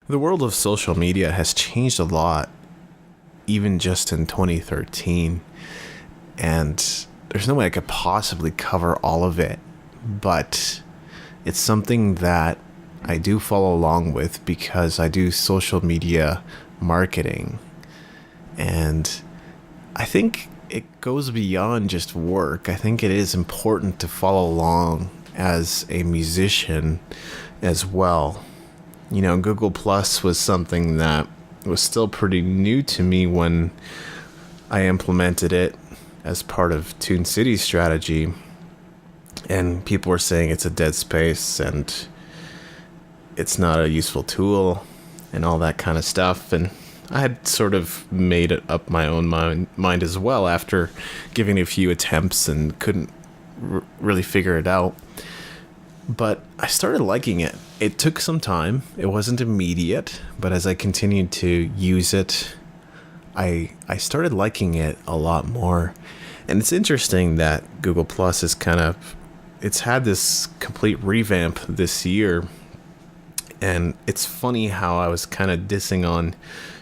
The world of social media has changed a lot, even just in 2013. And there's no way I could possibly cover all of it. But it's something that I do follow along with because I do social media marketing. And I think it goes beyond just work. I think it is important to follow along as a musician as well. Google Plus was something that was still pretty new to me when I implemented it as part of Tune City's strategy. And people were saying it's a dead space and it's not a useful tool and all that kind of stuff. And I had sort of made it up my own mind as well after giving it a few attempts and couldn't really figure it out. But I started liking it. It took some time. It wasn't immediate, but as I continued to use it, I started liking it a lot more. And it's interesting that Google Plus it's had this complete revamp this year. And it's funny how I was kind of dissing on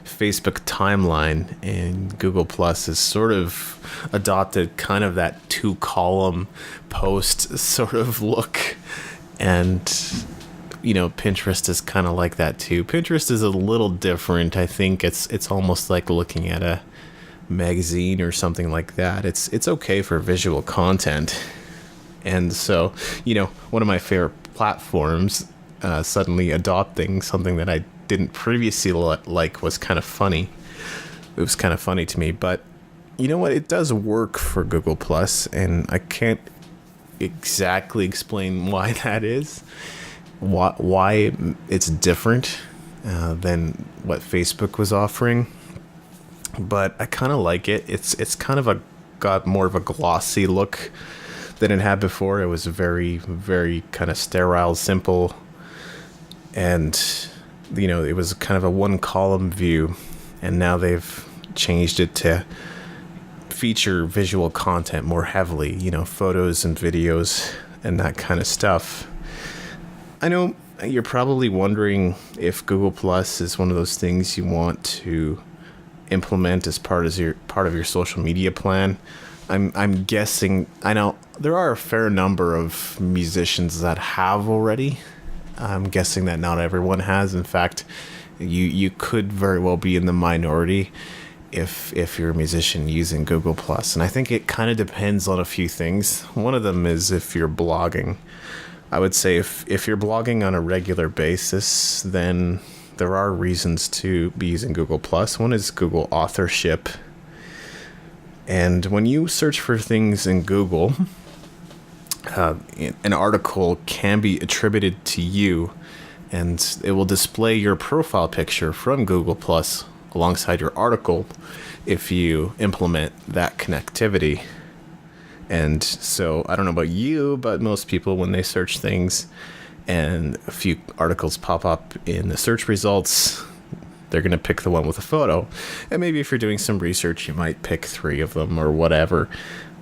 Facebook timeline, and Google Plus has sort of adopted kind of that 2-column post sort of look. And Pinterest is kind of like that too. Pinterest is a little different. I think it's almost like looking at a magazine or something like that. It's okay for visual content. And so, one of my favorite platforms suddenly adopting something that I didn't previously like was kind of funny. It was kind of funny to me, but you know what? It does work for Google Plus, and I can't exactly explain why that is. Why it's different than what Facebook was offering, but I kind of like it. It's kind of got more of a glossy look than it had before. It was very, very kind of sterile, simple, and it was kind of a 1-column view, and now they've changed it to feature visual content more heavily, photos and videos and that kind of stuff. I know you're probably wondering if Google Plus is one of those things you want to implement as part of your social media plan. I'm guessing. I know there are a fair number of musicians that have already. I'm guessing that not everyone has. In fact, you could very well be in the minority if you're a musician using Google Plus. And I think it kind of depends on a few things. One of them is if you're blogging. I would say if you're blogging on a regular basis, then there are reasons to be using Google Plus. One is Google authorship. And when you search for things in Google, an article can be attributed to you, and it will display your profile picture from Google Plus alongside your article if you implement that connectivity. And so I don't know about you, but most people, when they search things and a few articles pop up in the search results, they're going to pick the one with a photo. And maybe if you're doing some research, you might pick 3 of them or whatever.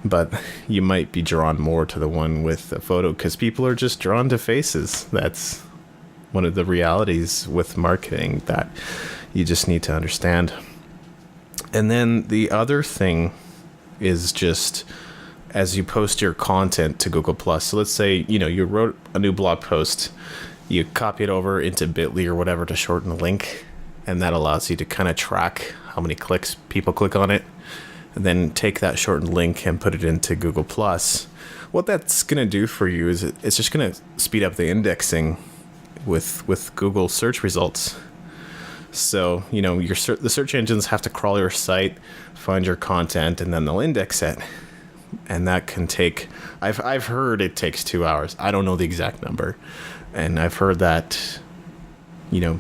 But you might be drawn more to the one with a photo because people are just drawn to faces. That's one of the realities with marketing that you just need to understand. And then the other thing is just as you post your content to Google Plus. So let's say, you wrote a new blog post, you copy it over into Bitly or whatever to shorten the link, and that allows you to kind of track how many clicks people click on it, and then take that shortened link and put it into Google Plus. What that's going to do for you is it's just going to speed up the indexing with Google search results. So, the search engines have to crawl your site, find your content, and then they'll index it. And that can take, I've heard it takes 2 hours. I don't know the exact number. And I've heard that,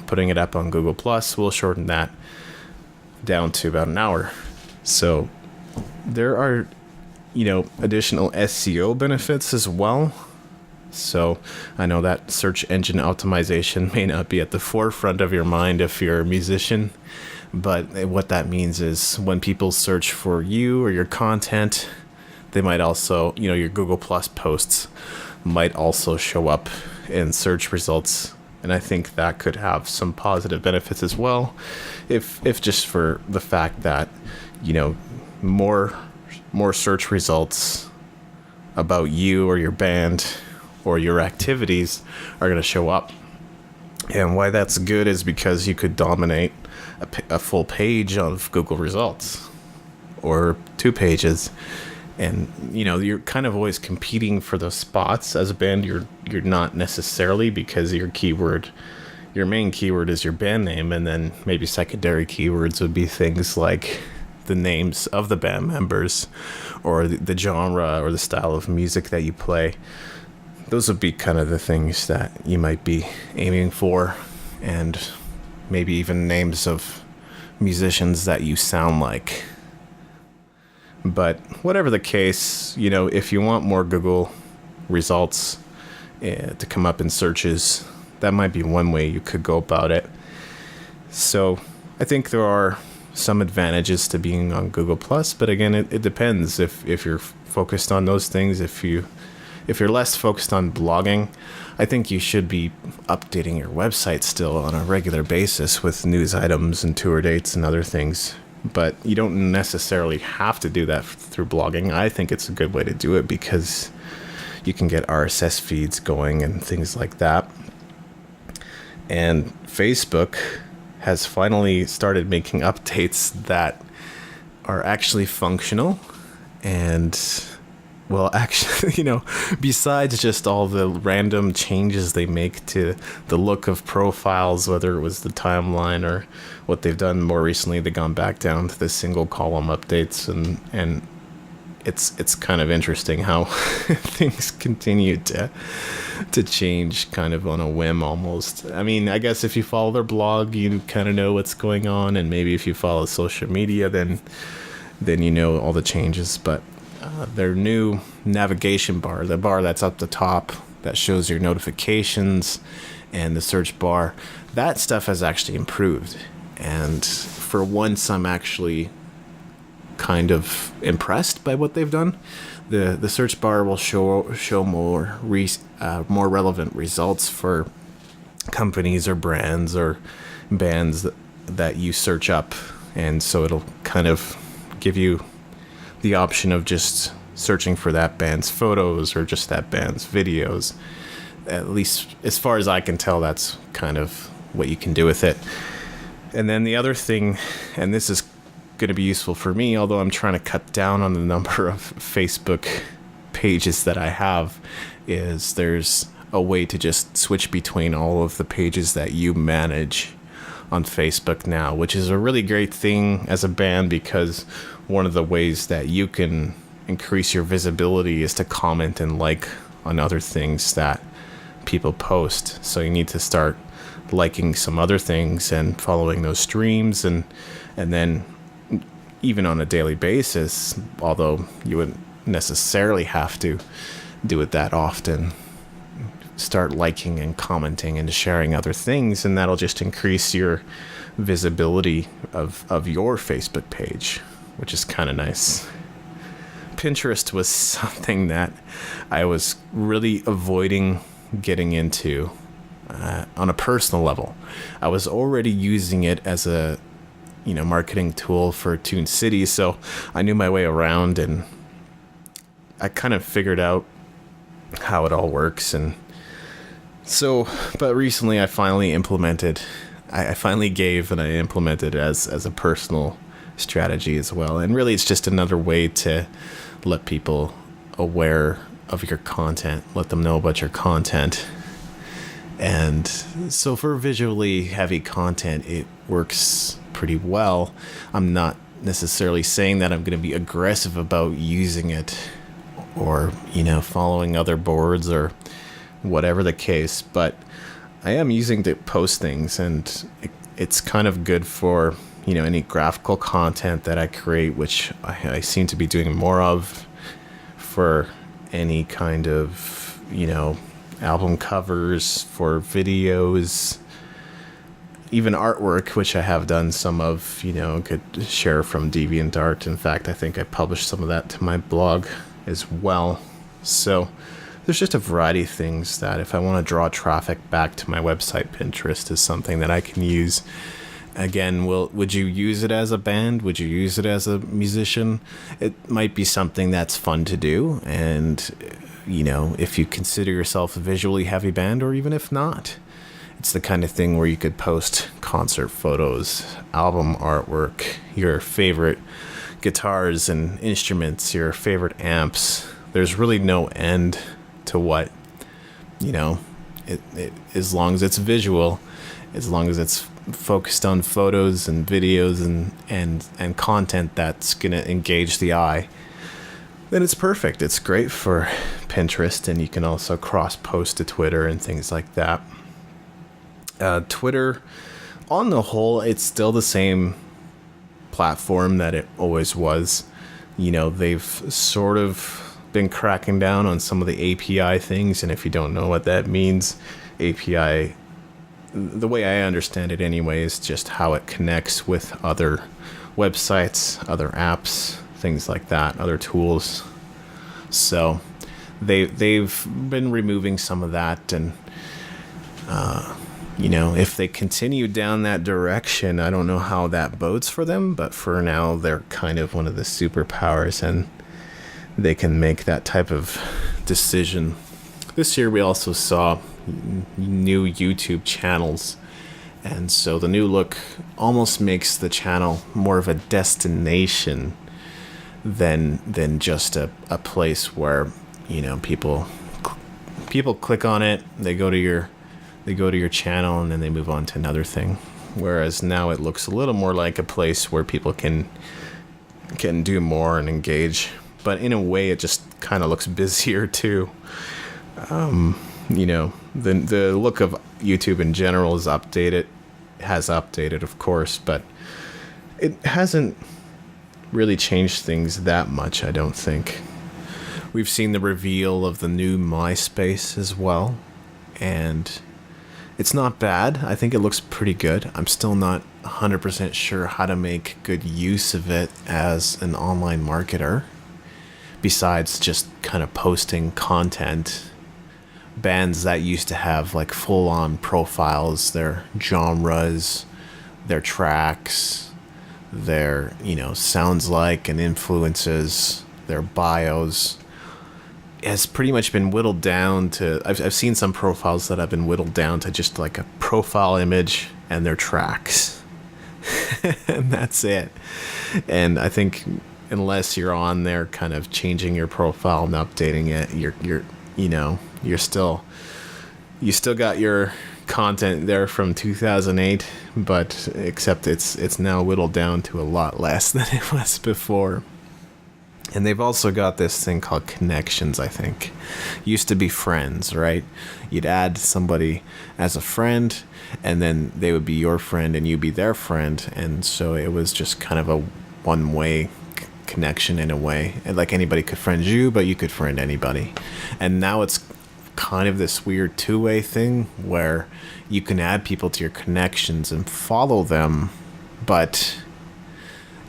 putting it up on Google Plus will shorten that down to about an hour. So there are, additional SEO benefits as well. So I know that search engine optimization may not be at the forefront of your mind if you're a musician, but what that means is when people search for you or your content, they might also, your Google Plus posts might also show up in search results And I think that could have some positive benefits as well, if just for the fact that, you know, more search results about you or your band or your activities are going to show up. And why that's good is because you could dominate a full page of Google results, or 2 pages. And, you know, you're kind of always competing for those spots as a band. You're not necessarily, because your main keyword is your band name, and then maybe secondary keywords would be things like the names of the band members, or the genre or the style of music that you play. Those would be kind of the things that you might be aiming for, and maybe even names of musicians that you sound like. But whatever the case, you know, if you want more Google results to come up in searches, that might be one way you could go about it. So I think there are some advantages to being on Google Plus, but again, it depends if you're focused on those things. If you're less focused on blogging, I think you should be updating your website still on a regular basis with news items and tour dates and other things. But you don't necessarily have to do that through blogging. I think it's a good way to do it because you can get RSS feeds going and things like that. And Facebook has finally started making updates that are actually functional. And, well, actually, you know, besides just all the random changes they make to the look of profiles, whether it was the timeline or what they've done more recently, they've gone back down to the single column updates, and it's kind of interesting how things continue to change kind of on a whim almost. I mean, I guess if you follow their blog, you kind of know what's going on, and maybe if you follow social media, then you know all the changes. But their new navigation bar, the bar that's up the top that shows your notifications and the search bar, that stuff has actually improved. And for once, I'm actually kind of impressed by what they've done. The search bar will show more relevant results for companies or brands or bands that you search up, and so it'll kind of give you the option of just searching for that band's photos or just that band's videos. At least as far as I can tell, that's kind of what you can do with it. And then the other thing, and this is going to be useful for me, although I'm trying to cut down on the number of Facebook pages that I have, is there's a way to just switch between all of the pages that you manage on Facebook now, which is a really great thing as a band, because one of the ways that you can increase your visibility is to comment and like on other things that people post. So you need to start liking some other things and following those streams, and then even on a daily basis, although you wouldn't necessarily have to do it that often, start liking and commenting and sharing other things, and that'll just increase your visibility of your Facebook page, which is kind of nice. Pinterest was something that I was really avoiding getting into on a personal level. I was already using it as a marketing tool for Tune City, so I knew my way around, and I kind of figured out how it all works. And so, but recently I finally implemented, I finally gave and I implemented as a personal strategy as well. And really it's just another way to let people aware of your content, let them know about your content. And so for visually heavy content, it works pretty well. I'm not necessarily saying that I'm going to be aggressive about using it or, following other boards or whatever the case, but I am using to post things, and it's kind of good for, any graphical content that I create, which I seem to be doing more of, for any kind of, album covers, for videos, even artwork, which I have done some of, could share from DeviantArt. In fact, I think I published some of that to my blog as well. So there's just a variety of things that if I want to draw traffic back to my website, Pinterest is something that I can use. Again, would you use it as a band? Would you use it as a musician? It might be something that's fun to do, and if you consider yourself a visually heavy band, or even if not, it's the kind of thing where you could post concert photos, album artwork, your favorite guitars and instruments, your favorite amps. There's really no end to what, as long as it's visual, as long as it's focused on photos and videos and content that's going to engage the eye, then it's perfect. It's great for Pinterest, and you can also cross-post to Twitter and things like that. Twitter, on the whole, it's still the same platform that it always was. They've sort of been cracking down on some of the API things, and if you don't know what that means, API, the way I understand it anyway, is just how it connects with other websites, other apps, things like that, other tools. So they've been removing some of that, and if they continue down that direction, I don't know how that bodes for them, but for now, they're kind of one of the superpowers, and they can make that type of decision. This year, we also saw new YouTube channels, and so the new look almost makes the channel more of a destination than just a place where people click on it, they go to your channel, and then they move on to another thing. Whereas now it looks a little more like a place where people can do more and engage. But in a way, it just kind of looks busier too. The look of YouTube in general has updated, of course, but it hasn't really changed things that much, I don't think. We've seen the reveal of the new MySpace as well, and it's not bad. I think it looks pretty good. I'm still not 100% sure how to make good use of it as an online marketer, besides just kind of posting content. Bands that used to have like full-on profiles, their genres, their tracks, their sounds like and influences, their bios, has pretty much been whittled down to, I've seen some profiles that have been whittled down to just like a profile image and their tracks. And that's it. And I think unless you're on there kind of changing your profile and updating it, you still got your content there from 2008, but except it's now whittled down to a lot less than it was before. And they've also got this thing called connections, I think. Used to be friends, right? You'd add somebody as a friend, and then they would be your friend and you'd be their friend. And so it was just kind of a one-way connection in a way. And like anybody could friend you, but you could friend anybody. And now it's kind of this weird two-way thing where you can add people to your connections and follow them, but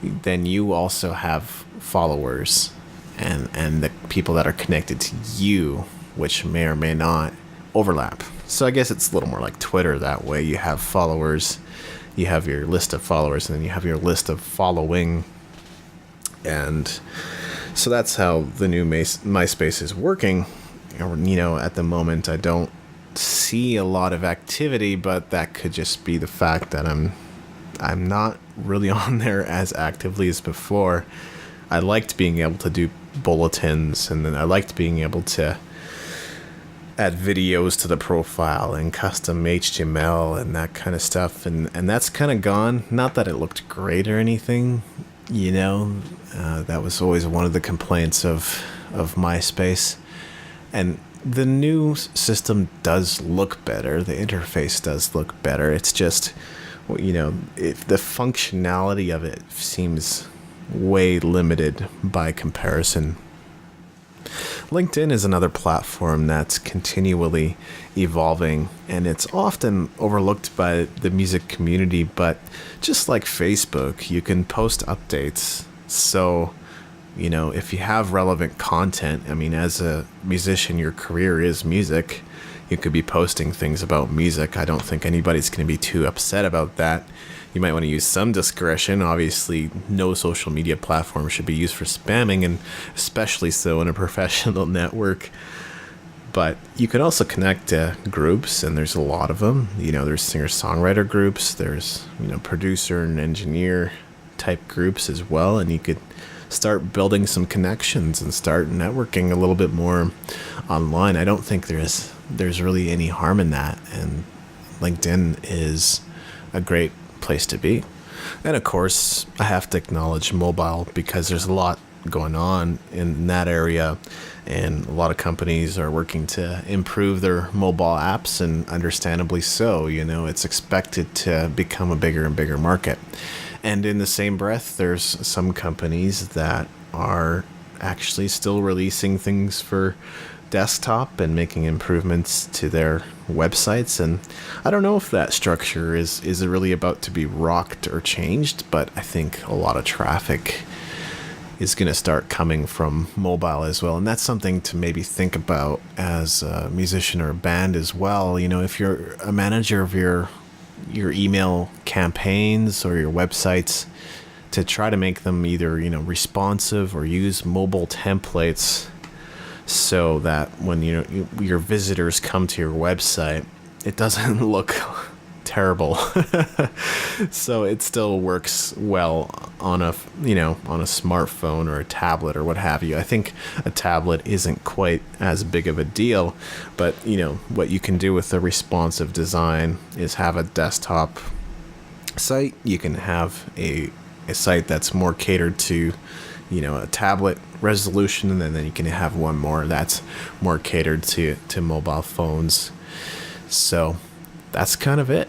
then you also have followers and the people that are connected to you, which may or may not overlap. So I guess it's a little more like Twitter that way. You have followers, you have your list of followers, and then you have your list of following. And so that's how the new MySpace is working. At the moment, I don't see a lot of activity, but that could just be the fact that I'm not really on there as actively as before. I liked being able to do bulletins, and then I liked being able to add videos to the profile and custom HTML and that kind of stuff, and that's kind of gone. Not that it looked great or anything, that was always one of the complaints of MySpace. And the new system does look better. The interface does look better. It's just, if the functionality of it seems way limited by comparison. LinkedIn is another platform that's continually evolving, and it's often overlooked by the music community, but just like Facebook, you can post updates. So if you have relevant content, I mean, as a musician, your career is music. You could be posting things about music. I don't think anybody's going to be too upset about that. You might want to use some discretion. Obviously, no social media platform should be used for spamming, and especially so in a professional network. But you can also connect to groups, and there's a lot of them. There's singer-songwriter groups. There's, producer and engineer type groups as well. And you could start building some connections and start networking a little bit more online. I don't think there's really any harm in that. And LinkedIn is a great place to be. And of course, I have to acknowledge mobile because there's a lot going on in that area, and a lot of companies are working to improve their mobile apps, and understandably so. It's expected to become a bigger and bigger market. And in the same breath, there's some companies that are actually still releasing things for desktop and making improvements to their websites. And I don't know if that structure is really about to be rocked or changed, but I think a lot of traffic is going to start coming from mobile as well. And that's something to maybe think about as a musician or a band as well. If you're a manager of your email campaigns or your websites, to try to make them either, responsive or use mobile templates so that when your visitors come to your website, it doesn't look terrible. So it still works well on a smartphone or a tablet or what have you. I think a tablet isn't quite as big of a deal, but what you can do with a responsive design is have a desktop site. You can have a site that's more catered to a tablet resolution, and then you can have one more that's more catered to mobile phones. So that's kind of it.